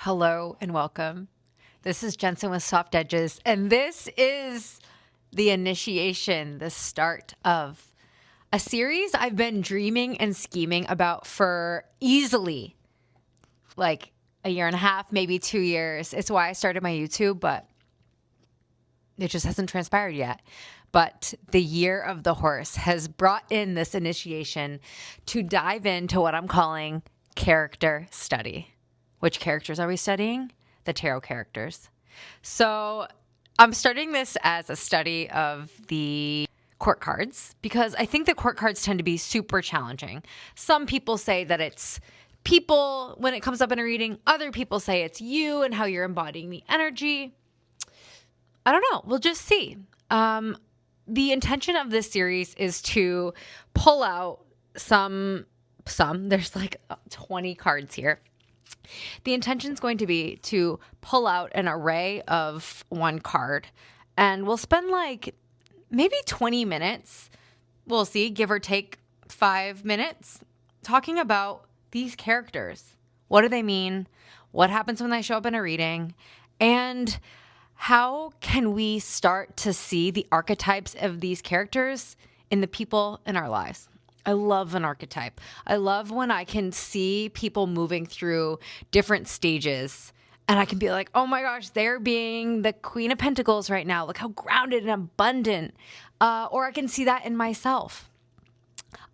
Hello and welcome. This is Jensen with Soft Edges, and this is the initiation, the start of a series I've been dreaming and scheming about for easily like a year and a half, maybe 2 years. It's why I started my YouTube, but it just hasn't transpired yet. But the year of the horse has brought in this initiation to dive into what I'm calling character study. Which characters are we studying? The tarot characters. So I'm starting this as a study of the court cards because I think the court cards tend to be super challenging. Some people say that it's people when it comes up in a reading. Other people say it's you and how you're embodying the energy. I don't know. We'll just see. The intention of this series is to pull out some, there's like 20 cards here. The intention is going to be to pull out an array of one card, and we'll spend like maybe 20 minutes, we'll see, give or take 5 minutes, talking about these characters. What do they mean? What happens when they show up in a reading? And how can we start to see the archetypes of these characters in the people in our lives? I love an archetype. I love when I can see people moving through different stages and I can be like, oh my gosh, they're being the Queen of Pentacles right now. Look how grounded and abundant. Or I can see that in myself.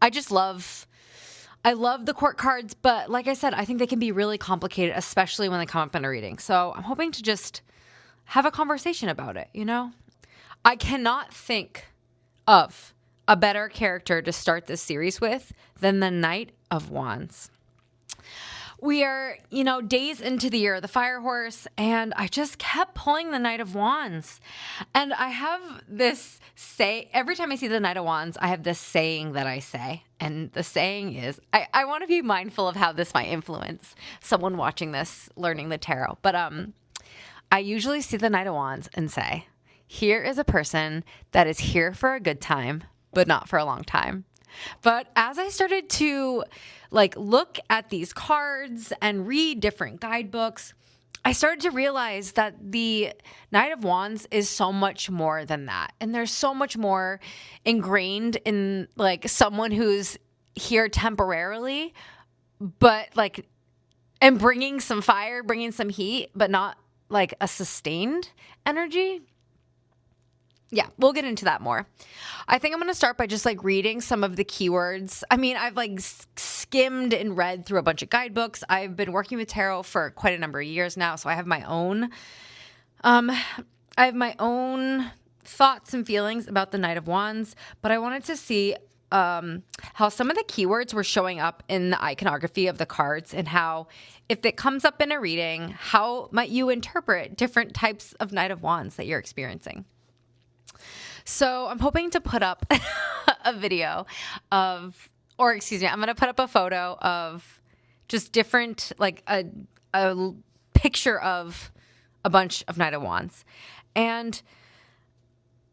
I love the court cards, but like I said, I think they can be really complicated, especially when they come up in a reading. So I'm hoping to just have a conversation about it, you know? I cannot think of a better character to start this series with than the Knight of Wands. We are, days into the year of the fire horse, and I just kept pulling the Knight of Wands. And I have this every time I see the Knight of Wands, I have this saying that I say. And the saying is, I want to be mindful of how this might influence someone watching this, learning the tarot. But I usually see the Knight of Wands and say, here is a person that is here for a good time, but not for a long time. But as I started to look at these cards and read different guidebooks, I started to realize that the Knight of Wands is so much more than that. And there's so much more ingrained in someone who's here temporarily, but and bringing some fire, bringing some heat, but not a sustained energy. Yeah, we'll get into that more. I think I'm going to start by just reading some of the keywords. I mean, I've skimmed and read through a bunch of guidebooks. I've been working with tarot for quite a number of years now, so I have my own thoughts and feelings about the Knight of Wands, but I wanted to see how some of the keywords were showing up in the iconography of the cards and how, if it comes up in a reading, how might you interpret different types of Knight of Wands that you're experiencing. So I'm hoping to put up a video I'm going to put up a photo of just different, a picture of a bunch of Knight of Wands. And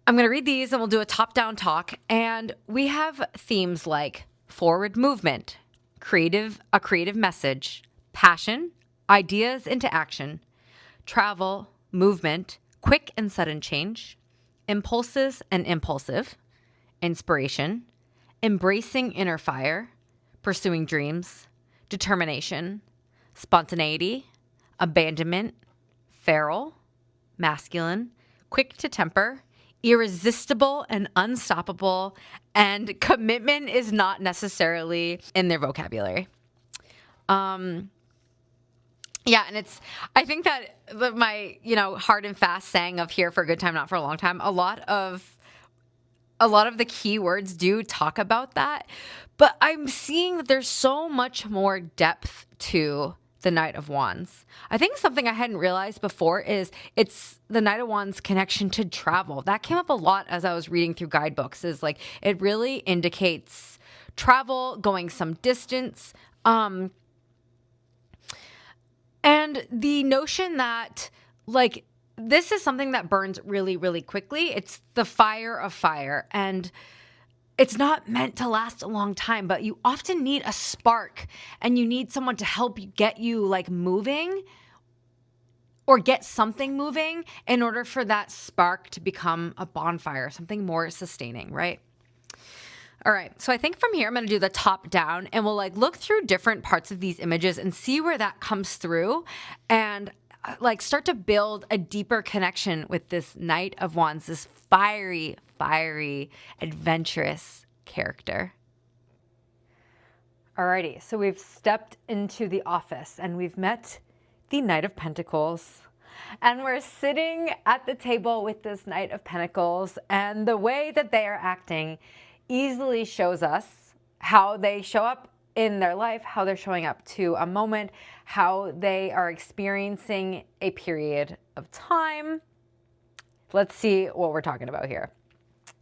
I'm going to read these and we'll do a top-down talk. And we have themes like forward movement, a creative message, passion, ideas into action, travel, movement, quick and sudden change, impulses and impulsive, inspiration, embracing inner fire, pursuing dreams, determination, spontaneity, abandonment, feral, masculine, quick to temper, irresistible and unstoppable, and commitment is not necessarily in their vocabulary. Yeah, and I think that my, hard and fast saying of here for a good time, not for a long time, a lot of the keywords do talk about that, but I'm seeing that there's so much more depth to the Knight of Wands. I think something I hadn't realized before is it's the Knight of Wands connection to travel. That came up a lot as I was reading through guidebooks, is it really indicates travel, going some distance, and the notion that this is something that burns really, really quickly. It's the fire of fire, and it's not meant to last a long time, but you often need a spark and you need someone to help you get you moving or get something moving in order for that spark to become a bonfire, something more sustaining, right? All right, so I think from here I'm going to do the top down, and we'll like look through different parts of these images and see where that comes through, and like start to build a deeper connection with this Knight of Wands, this fiery, adventurous character. Alrighty, so we've stepped into the office and we've met the Knight of Pentacles. And we're sitting at the table with this Knight of Pentacles, and the way that they are acting easily shows us how they show up in their life, how they're showing up to a moment, how they are experiencing a period of time. Let's see what we're talking about here.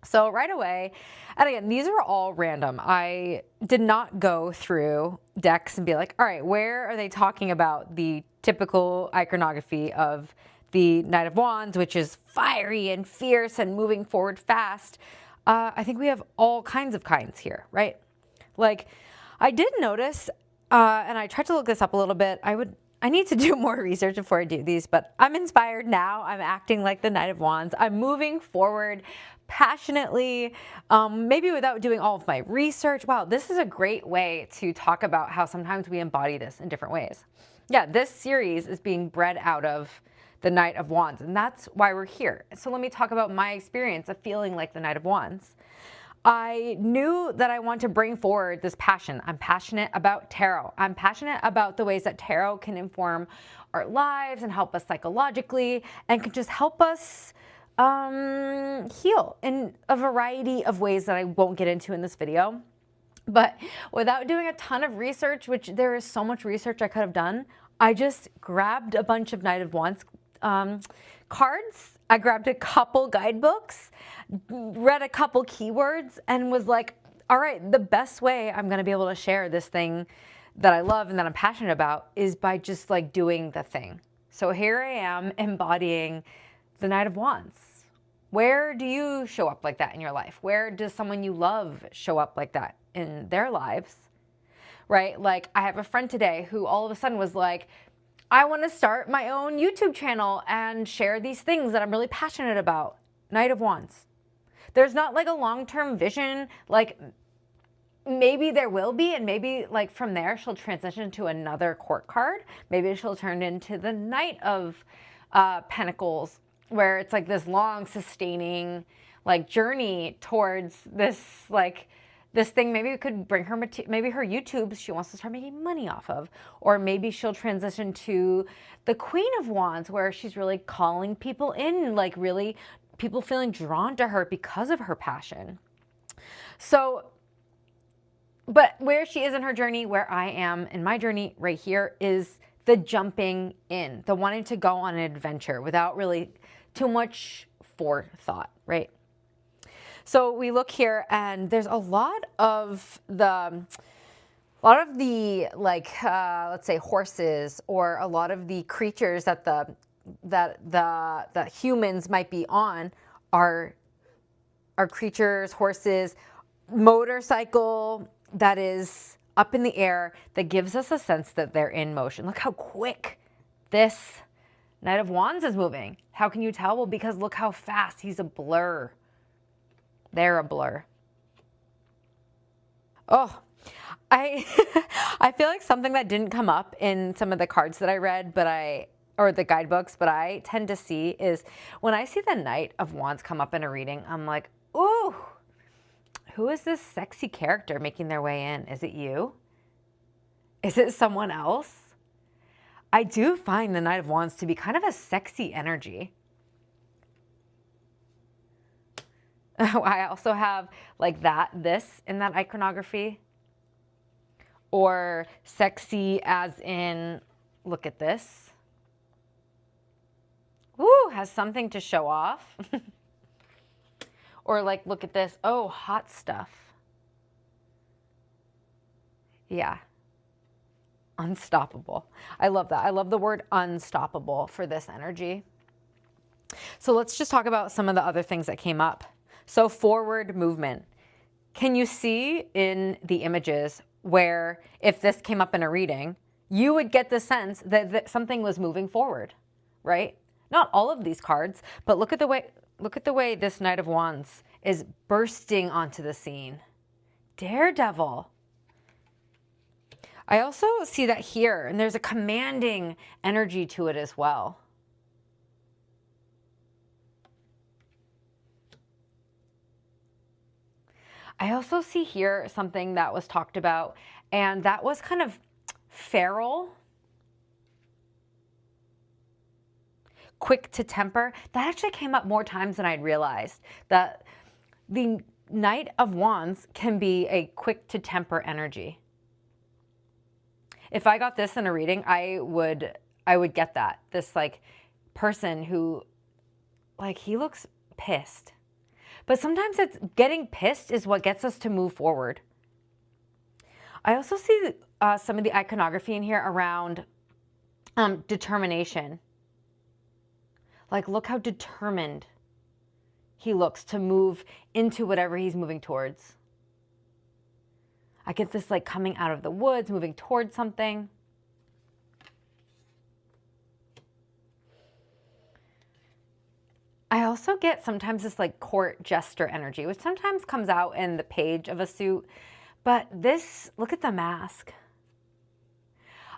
So right away, and again, these are all random. I did not go through decks and be like, all right, where are they talking about the typical iconography of the Knight of Wands, which is fiery and fierce and moving forward fast? I think we have all kinds of kinds here, right? Like, I did notice, and I tried to look this up a little bit. I need to do more research before I do these, but I'm inspired now. I'm acting like the Knight of Wands. I'm moving forward passionately, maybe without doing all of my research. Wow, this is a great way to talk about how sometimes we embody this in different ways. Yeah, this series is being bred out of the Knight of Wands, and that's why we're here. So let me talk about my experience of feeling like the Knight of Wands. I knew that I want to bring forward this passion. I'm passionate about tarot. I'm passionate about the ways that tarot can inform our lives and help us psychologically, and can just help us heal in a variety of ways that I won't get into in this video. But without doing a ton of research, which there is so much research I could have done, I just grabbed a bunch of Knight of Wands cards. I grabbed a couple guidebooks, read a couple keywords, and was like, all right, the best way I'm going to be able to share this thing that I love and that I'm passionate about is by just like doing the thing. So here I am embodying the Knight of Wands. Where do you show up like that in your life? Where does someone you love show up like that in their lives? Right? Like, I have a friend today who all of a sudden was like, I want to start my own YouTube channel and share these things that I'm really passionate about. Knight of Wands. There's not like a long-term vision. Like, maybe there will be, and maybe like from there she'll transition to another court card. Maybe she'll turn into the Knight of Pentacles, where it's like this long, sustaining like journey towards this like this thing. Maybe it could bring her, maybe her YouTube she wants to start making money off of. Or maybe she'll transition to the Queen of Wands, where she's really calling people in, like really people feeling drawn to her because of her passion. So, but where she is in her journey, where I am in my journey right here, is the jumping in, the wanting to go on an adventure without really too much forethought, right? So we look here, and there's a lot of the like let's say horses, or a lot of the creatures that the humans might be on are creatures, horses, motorcycle that is up in the air, that gives us a sense that they're in motion. Look how quick this Knight of Wands is moving. How can you tell? Well, because look how fast. He's a blur. They're a blur. Oh, I feel like something that didn't come up in some of the cards that I read, or the guidebooks, but I tend to see is when I see the Knight of Wands come up in a reading, I'm like, ooh, who is this sexy character making their way in? Is it you? Is it someone else? I do find the Knight of Wands to be kind of a sexy energy. I also have like this in that iconography. Or sexy as in, look at this. Ooh, has something to show off. Or like, look at this. Oh, hot stuff. Yeah. Unstoppable. I love that. I love the word unstoppable for this energy. So let's just talk about some of the other things that came up. So forward movement. Can you see in the images where if this came up in a reading, you would get the sense that something was moving forward? right? Not all of these cards, but look at the way this Knight of Wands is bursting onto the scene. Daredevil. I also see that here, and there's a commanding energy to it as well. I also see here something that was talked about, and that was kind of feral, quick to temper. That actually came up more times than I'd realized, that the Knight of Wands can be a quick to temper energy. If I got this in a reading, I would get that. This like person who, like, he looks pissed. But sometimes it's getting pissed is what gets us to move forward. I also see some of the iconography in here around determination. Like, look how determined he looks to move into whatever he's moving towards. I get this like coming out of the woods, moving towards something. I also get sometimes this like court jester energy, which sometimes comes out in the page of a suit. But this, look at the mask.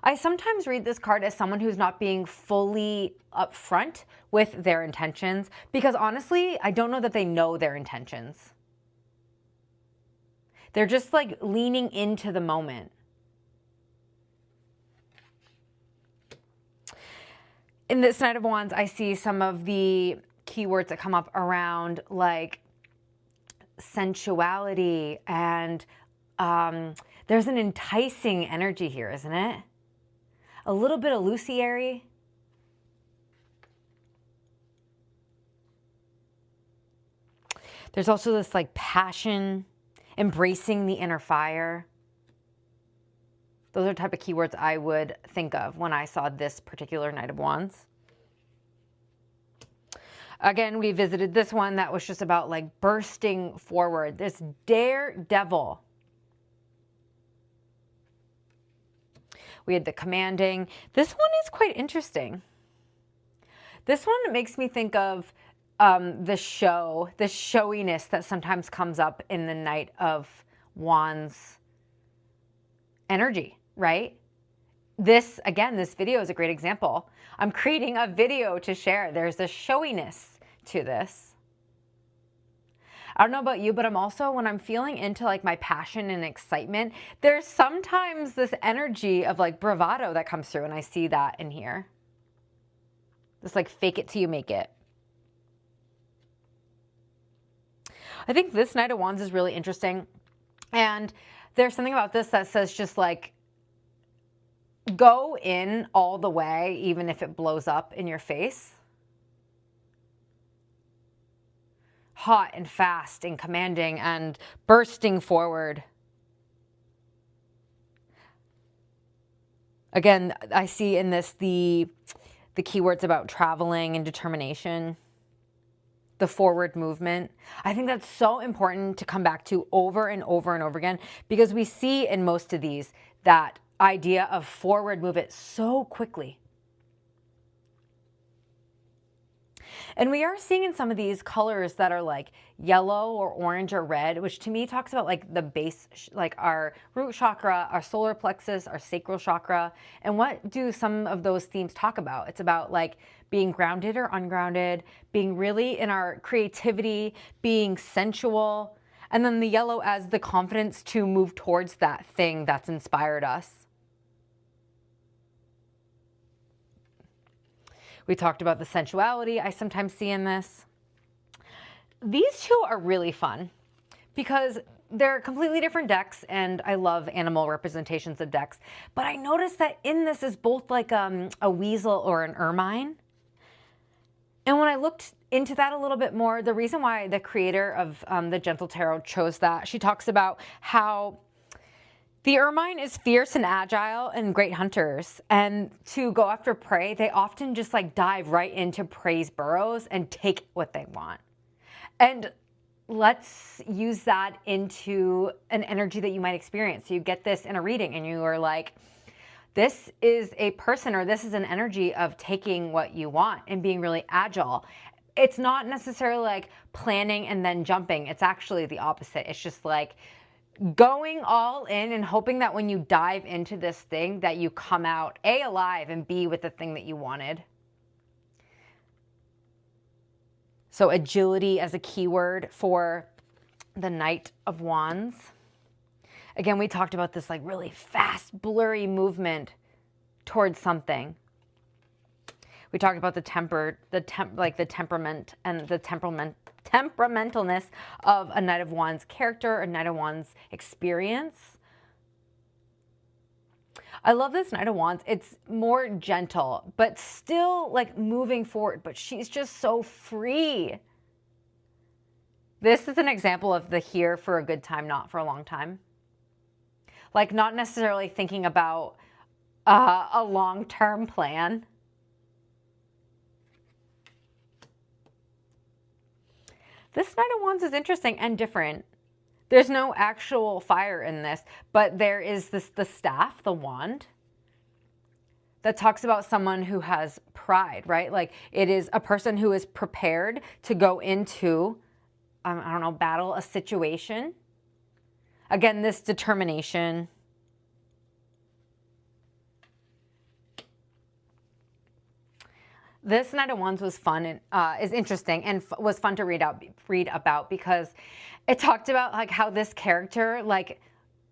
I sometimes read this card as someone who's not being fully upfront with their intentions, because honestly, I don't know that they know their intentions. They're just like leaning into the moment. In this Knight of Wands, I see some of the keywords that come up around like sensuality, and there's an enticing energy here, isn't it? A little bit of Luciary. There's also this like passion, embracing the inner fire. Those are the type of keywords I would think of when I saw this particular Knight of Wands. Again, we visited this one that was just about like bursting forward. This daredevil. We had the commanding. This one is quite interesting. This one makes me think of the showiness that sometimes comes up in the Knight of Wands energy, right? This, again, this video is a great example. I'm creating a video to share. There's a showiness to this. I don't know about you, but I'm also, when I'm feeling into like my passion and excitement, there's sometimes this energy of like bravado that comes through, and I see that in here. This like fake it till you make it. I think this Knight of Wands is really interesting. And there's something about this that says just like, go in all the way, even if it blows up in your face. Hot and fast and commanding and bursting forward. Again, I see in this the keywords about traveling and determination, the forward movement. I think that's so important to come back to over and over and over again, because we see in most of these that idea of forward movement so quickly. And we are seeing in some of these colors that are like yellow or orange or red, which to me talks about like the base, like our root chakra, our solar plexus, our sacral chakra. And what do some of those themes talk about? It's about like being grounded or ungrounded, being really in our creativity, being sensual. And then the yellow as the confidence to move towards that thing that's inspired us. We talked about the sensuality I sometimes see in this. These two are really fun because they're completely different decks, and I love animal representations of decks. But I noticed that in this is both like a weasel or an ermine. And when I looked into that a little bit more, the reason why the creator of the Gentle Tarot chose that, she talks about how the ermine is fierce and agile and great hunters, and to go after prey, they often just like dive right into prey's burrows and take what they want. And let's use that into an energy that you might experience. So you get this in a reading and you are like, This is a person, or this is an energy of taking what you want and being really agile. It's not necessarily like planning and then jumping. It's actually the opposite. It's just like going all in and hoping that when you dive into this thing that you come out A, alive, and B, with the thing that you wanted. So agility as a keyword for the Knight of Wands. Again, we talked about this like really fast, blurry movement towards something. We talked about the temperament and the temperamentalness of a Knight of Wands character, a Knight of Wands experience. I love this Knight of Wands. It's more gentle, but still like moving forward, but she's just so free. This is an example of the here for a good time, not for a long time. Like not necessarily thinking about a long-term plan. This Knight of Wands is interesting and different. There's no actual fire in this, but there is the staff, the wand, that talks about someone who has pride, right? Like it is a person who is prepared to go into, I don't know, battle a situation. Again, this determination. This Knight of Wands was fun and is interesting and was fun to read about because it talked about like how this character like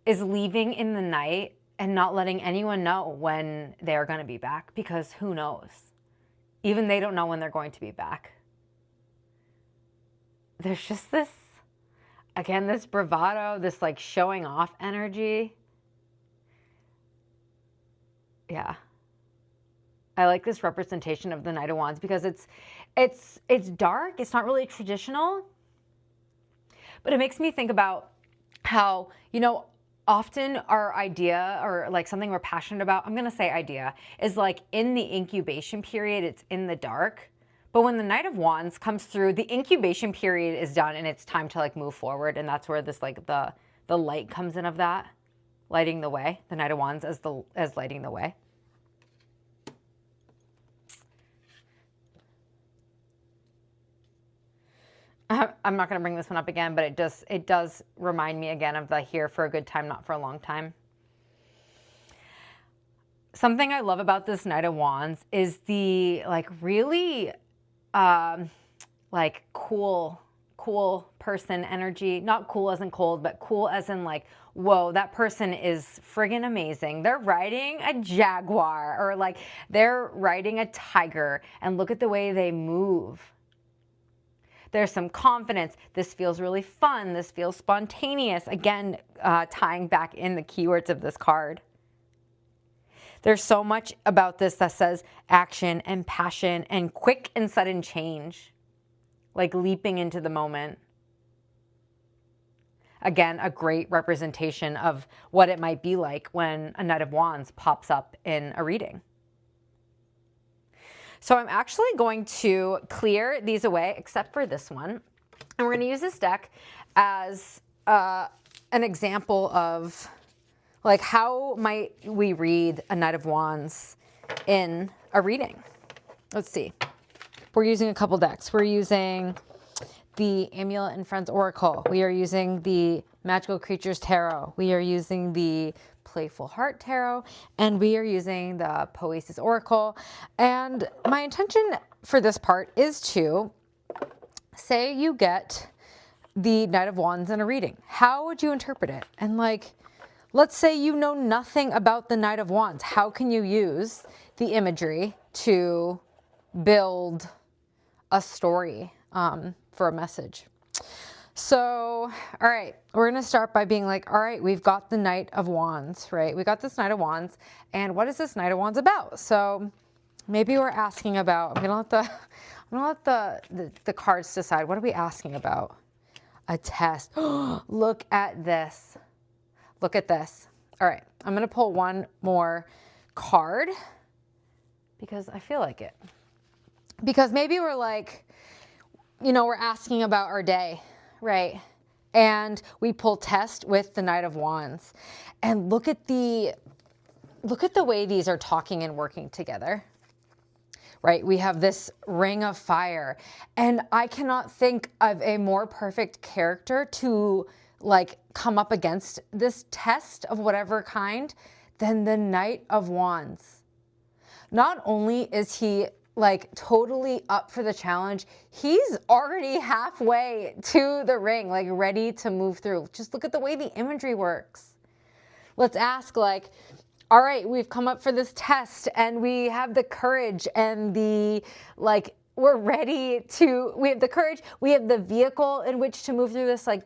is leaving in the night and not letting anyone know when they're going to be back, because who knows? Even they don't know when they're going to be back. There's just this, again, this bravado, this like showing off energy. Yeah. I like this representation of the Knight of Wands because it's dark. It's not really traditional, but it makes me think about how, you know, often our idea or like something we're passionate about, I'm going to say idea, is like in the incubation period, it's in the dark. But when the Knight of Wands comes through, the incubation period is done and it's time to like move forward. And that's where this like the light comes in of that, lighting the way, the Knight of Wands as lighting the way. I'm not going to bring this one up again, but it does remind me again of the here for a good time, not for a long time. Something I love about this Knight of Wands is the like really like cool person energy. Not cool as in cold, but cool as in like, whoa, that person is friggin' amazing. They're riding a jaguar, or like they're riding a tiger, and look at the way they move. There's some confidence. This feels really fun. This feels spontaneous. Again, tying back in the keywords of this card. There's so much about this that says action and passion and quick and sudden change, like leaping into the moment. Again, a great representation of what it might be like when a Knight of Wands pops up in a reading. So I'm actually going to clear these away, except for this one. And we're going to use this deck as an example of like how might we read a Knight of Wands in a reading. Let's see. We're using a couple decks. We're using the Amulet and Friends Oracle. We are using the Magical Creatures Tarot. We are using the Playful Heart Tarot, and we are using the Poesis Oracle. And my intention for this part is to say you get the Knight of Wands in a reading. How would you interpret it? And like, let's say you know nothing about the Knight of Wands. How can you use the imagery to build a story for a message? So, all right, we're going to start by being like, all right, we've got the Knight of Wands, right? We got this Knight of Wands, and what is this Knight of Wands about? So maybe we're asking about, I'm going to let the cards decide. What are we asking about? A test. Look at this. Look at this. All right, I'm going to pull one more card because I feel like it. Because maybe we're like, you know, we're asking about our day, right? And we pull test with the Knight of Wands. And look at the look at the way these are talking and working together, right? We have this ring of fire, and I cannot think of a more perfect character to like come up against this test of whatever kind than the Knight of Wands. Not only is he like totally up for the challenge, he's already halfway to the ring, like ready to move through. Just look at the way the imagery works. Let's ask, like, all right, we've come up for this test and we have the courage and the, like, we're ready to, we have the courage, we have the vehicle in which to move through this. Like,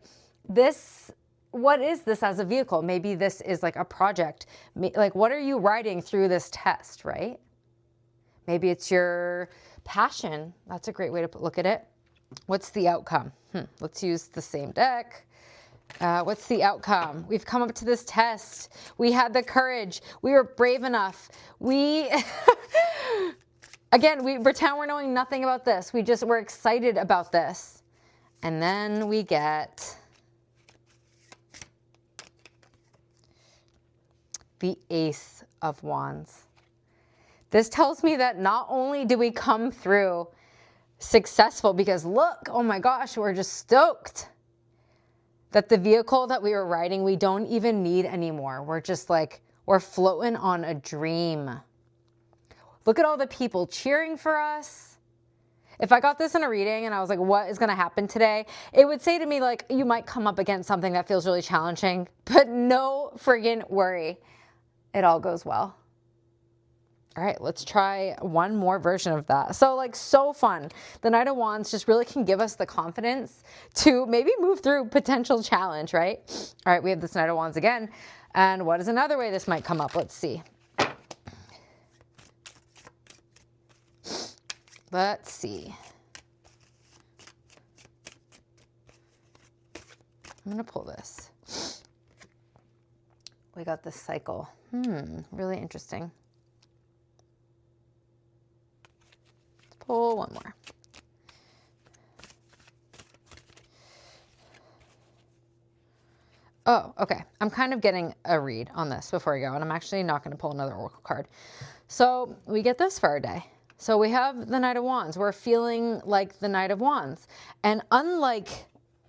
this, what is this as a vehicle? Maybe this is like a project. Like, what are you riding through this test, right? Maybe it's your passion. That's a great way to look at it. What's the outcome? Let's use the same deck. What's the outcome? We've come up to this test. We had the courage. We were brave enough. Again, we pretend we're knowing nothing about this. We're excited about this. And then we get the Ace of Wands. This tells me that not only do we come through successful, because look, oh my gosh, we're just stoked that the vehicle that we were riding, we don't even need anymore. We're just like, we're floating on a dream. Look at all the people cheering for us. If I got this in a reading and I was like, what is going to happen today? It would say to me, like, you might come up against something that feels really challenging, but no friggin' worry. It all goes well. All right, let's try one more version of that. So like, so fun. The Knight of Wands just really can give us the confidence to maybe move through potential challenge, right? All right, we have this Knight of Wands again. And what is another way this might come up? Let's see. Let's see. I'm going to pull this. We got this cycle. Really interesting. Pull one more. Oh, okay. I'm kind of getting a read on this before I go, and I'm actually not going to pull another Oracle card. So we get this for our day. So we have the Knight of Wands. We're feeling like the Knight of Wands. And unlike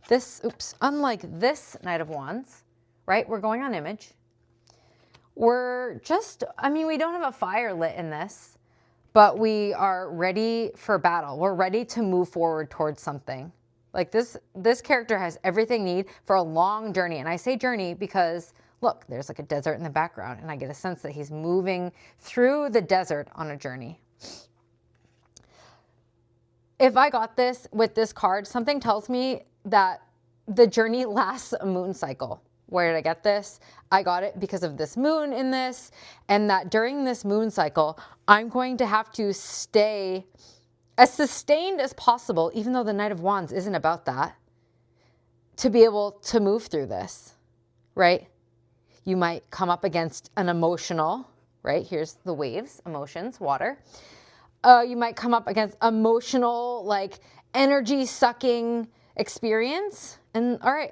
this Knight of Wands, right? We're going on image. We're just, we don't have a fire lit in this, but we are ready for battle. We're ready to move forward towards something. Like this character has everything need for a long journey. And I say journey because look, there's like a desert in the background, and I get a sense that he's moving through the desert on a journey. If I got this with this card, something tells me that the journey lasts a moon cycle. Where did I get this? I got it because of this moon in this, and that during this moon cycle, I'm going to have to stay as sustained as possible, even though the Knight of Wands isn't about that, to be able to move through this, right? You might come up against an emotional, right? Here's the waves, emotions, water. You might come up against emotional, like energy sucking experience. And all right,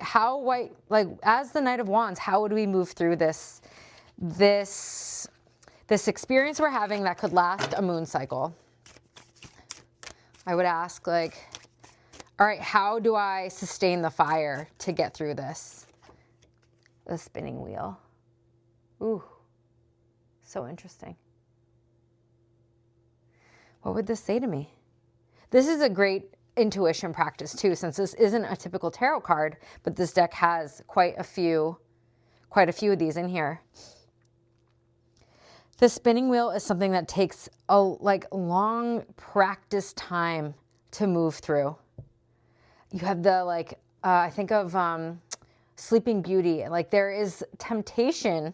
as the Knight of Wands, how would we move through this experience we're having that could last a moon cycle? I would ask, like, all right, how do I sustain the fire to get through this? The spinning wheel. Ooh, so interesting. What would this say to me? This is a great intuition practice too, since this isn't a typical tarot card, but this deck has quite a few of these in here. The spinning wheel is something that takes a long practice time to move through. You have the I think of Sleeping Beauty. Like, there is temptation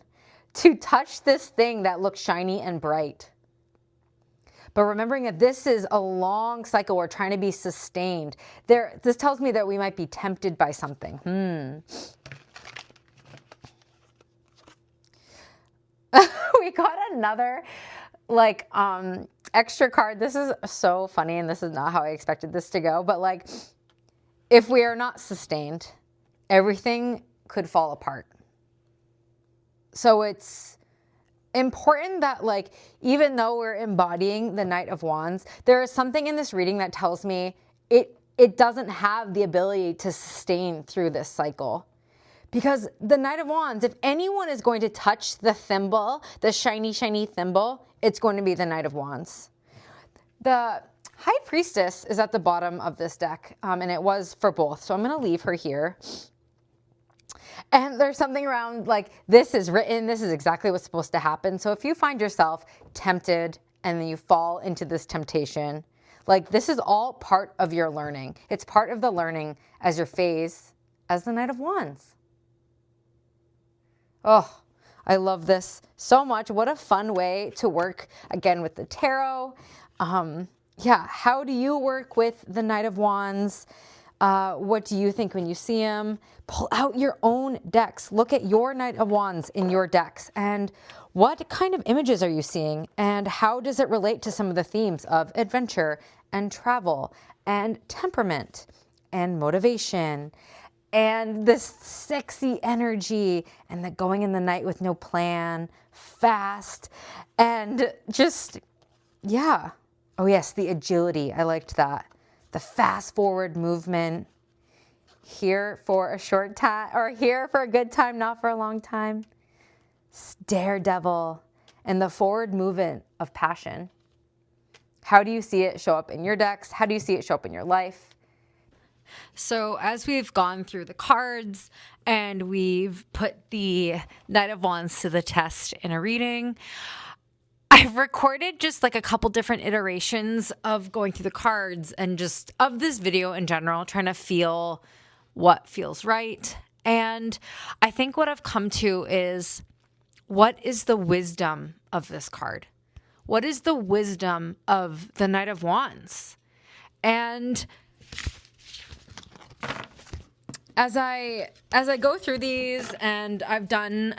to touch this thing that looks shiny and bright. But remembering that this is a long cycle, we're trying to be sustained. This tells me that we might be tempted by something. We got another extra card. This is so funny, and this is not how I expected this to go. But if we are not sustained, everything could fall apart. So it's important that, like, even though we're embodying the Knight of Wands, there is something in this reading that tells me it doesn't have the ability to sustain through this cycle. Because the Knight of Wands, if anyone is going to touch the thimble, the shiny, shiny thimble, it's going to be the Knight of Wands. The High Priestess is at the bottom of this deck, and it was for both. So I'm going to leave her here. And there's something around like, this is written, this is exactly what's supposed to happen. So if you find yourself tempted and then you fall into this temptation, like, this is all part of your learning. It's part of the learning as your phase as the Knight of Wands. Oh, I love this so much. What a fun way to work again with the tarot. Yeah, how do you work with the Knight of Wands? What do you think when you see him? Pull out your own decks. Look at your Knight of Wands in your decks. And what kind of images are you seeing? And how does it relate to some of the themes of adventure and travel and temperament and motivation and this sexy energy and the going in the night with no plan, fast, and just, yeah. Oh yes, the agility. I liked that. The fast forward movement. Here for a short time, or here for a good time, not for a long time. Daredevil and the forward movement of passion. How do you see it show up in your decks? How do you see it show up in your life? So as we've gone through the cards and we've put the Knight of Wands to the test in a reading, I've recorded just like a couple different iterations of going through the cards and just of this video in general, trying to feel what feels right. And I think what I've come to is, what is the wisdom of this card? What is the wisdom of the Knight of Wands? And as I go through these, and I've done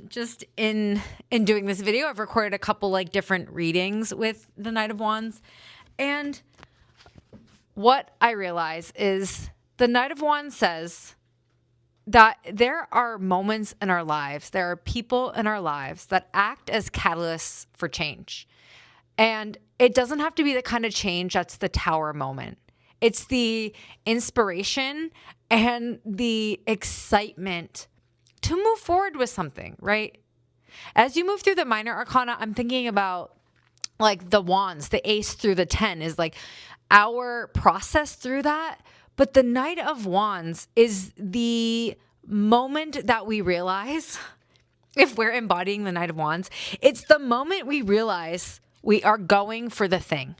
just in doing this video, I've recorded a couple like different readings with the Knight of Wands. And what I realize is the Knight of Wands says that there are moments in our lives, there are people in our lives that act as catalysts for change. And it doesn't have to be the kind of change that's the tower moment. It's the inspiration and the excitement to move forward with something, right? As you move through the minor arcana, I'm thinking about like the wands, the ace through the 10 is like our process through that. But the Knight of Wands is the moment that we realize, if we're embodying the Knight of Wands, it's the moment we realize we are going for the thing.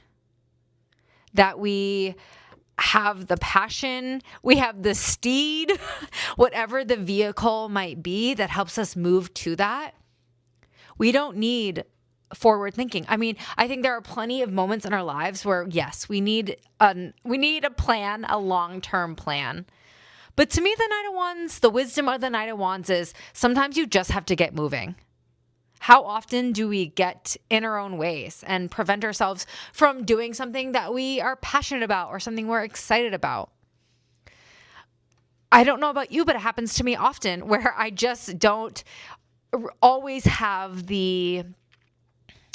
That we have the passion, we have the steed, whatever the vehicle might be that helps us move to that. We don't need forward thinking. I mean, I think there are plenty of moments in our lives where, yes, we need a plan, a long-term plan. But to me, the Knight of Wands, the wisdom of the Knight of Wands is sometimes you just have to get moving. How often do we get in our own ways and prevent ourselves from doing something that we are passionate about or something we're excited about? I don't know about you, but it happens to me often where I just don't always have the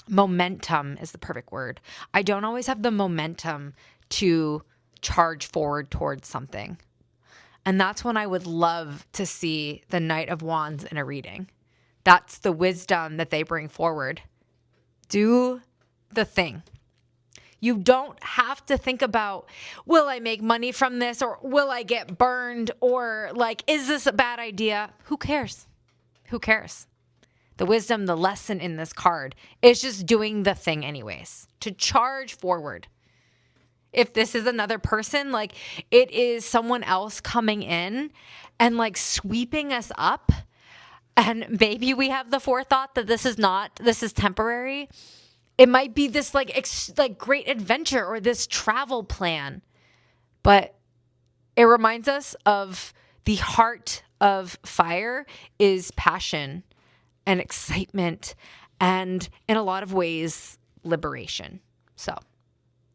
momentum is the perfect word. I don't always have the momentum to charge forward towards something. And that's when I would love to see the Knight of Wands in a reading. That's the wisdom that they bring forward. Do the thing. You don't have to think about, will I make money from this? Or will I get burned? Or like, is this a bad idea? Who cares? Who cares? The wisdom, the lesson in this card is just doing the thing anyways, to charge forward. If this is another person, like it is someone else coming in and like sweeping us up. And maybe we have the forethought that this is temporary. It might be this like great adventure or this travel plan. But it reminds us of the heart of fire is passion and excitement, and in a lot of ways, liberation. So,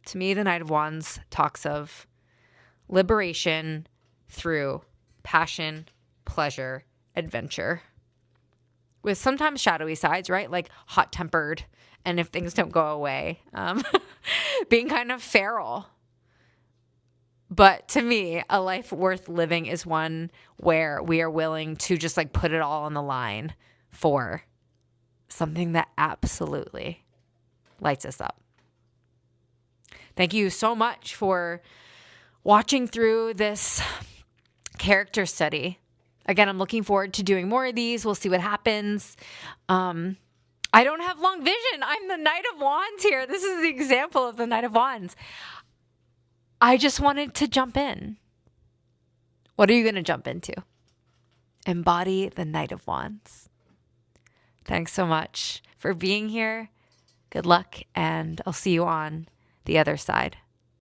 to me, the Knight of Wands talks of liberation through passion, pleasure, adventure. with sometimes shadowy sides, right? Like hot tempered, and if things don't go away, being kind of feral. But to me, a life worth living is one where we are willing to just like put it all on the line for something that absolutely lights us up. Thank you so much for watching through this character study. Again, I'm looking forward to doing more of these. We'll see what happens. I don't have long vision. I'm the Knight of Wands here. This is the example of the Knight of Wands. I just wanted to jump in. What are you going to jump into? Embody the Knight of Wands. Thanks so much for being here. Good luck, and I'll see you on the other side.